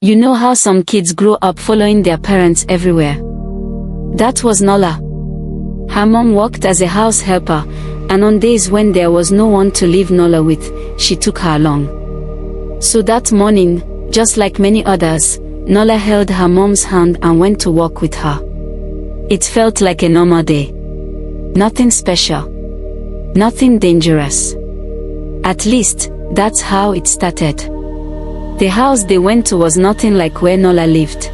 You know how some kids grow up following their parents everywhere? That was Nola. Her mom worked as a house helper, and on days when there was no one to leave Nola with, she took her along. So that morning, just like many others, Nola held her mom's hand and went to walk with her. It felt like a normal day. Nothing special. Nothing dangerous. At least, that's how it started. The house they went to was nothing like where Nola lived.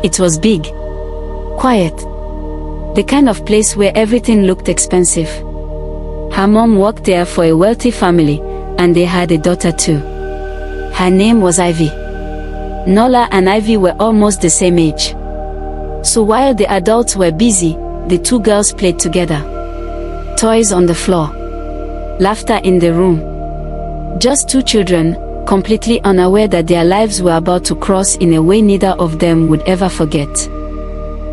It was big. Quiet. The kind of place where everything looked expensive. Her mom worked there for a wealthy family, and they had a daughter too. Her name was Ivy. Nola and Ivy were almost the same age. So while the adults were busy, the two girls played together. Toys on the floor. Laughter in the room. Just two children, completely unaware that their lives were about to cross in a way neither of them would ever forget.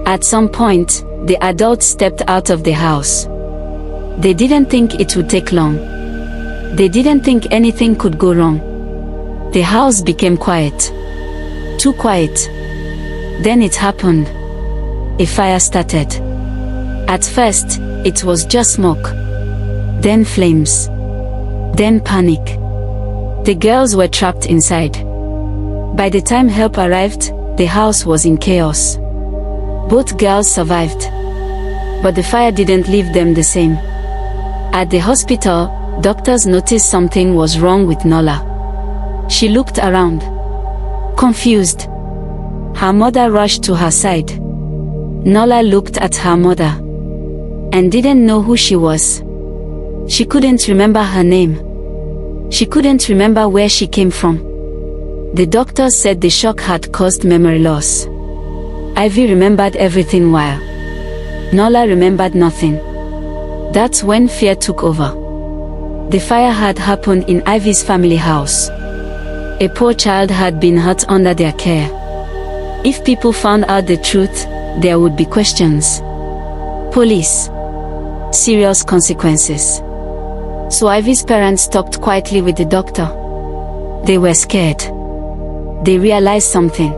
At some point, the adults stepped out of the house. They didn't think it would take long. They didn't think anything could go wrong. The house became quiet. Too quiet. Then it happened. A fire started. At first, it was just smoke. Then flames. Then panic. The girls were trapped inside. By the time help arrived, the house was in chaos. Both girls survived. But the fire didn't leave them the same. At the hospital, doctors noticed something was wrong with Nola. She looked around. Confused. Her mother rushed to her side. Nola looked at her mother. And didn't know who she was. She couldn't remember her name. She couldn't remember where she came from. The doctors said the shock had caused memory loss. Ivy remembered everything while Nola remembered nothing. That's when fear took over. The fire had happened in Ivy's family house. A poor child had been hurt under their care. If people found out the truth, there would be questions. Police. Serious consequences. So Ivy's parents talked quietly with the doctor. They were scared. They realized something.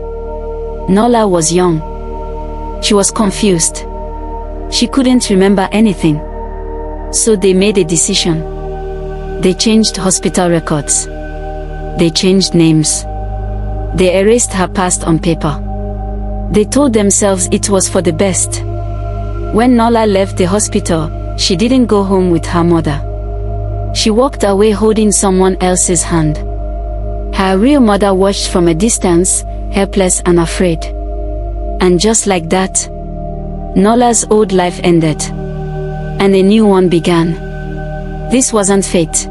Nola was young. She was confused. She couldn't remember anything. So they made a decision. They changed hospital records. They changed names. They erased her past on paper. They told themselves it was for the best. When Nola left the hospital, she didn't go home with her mother. She walked away holding someone else's hand. Her real mother watched from a distance, helpless and afraid. And just like that, Nola's old life ended. And a new one began. This wasn't fate.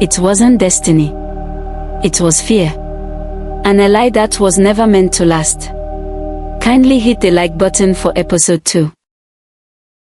It wasn't destiny. It was fear. And a lie that was never meant to last. Kindly hit the like button for episode 2.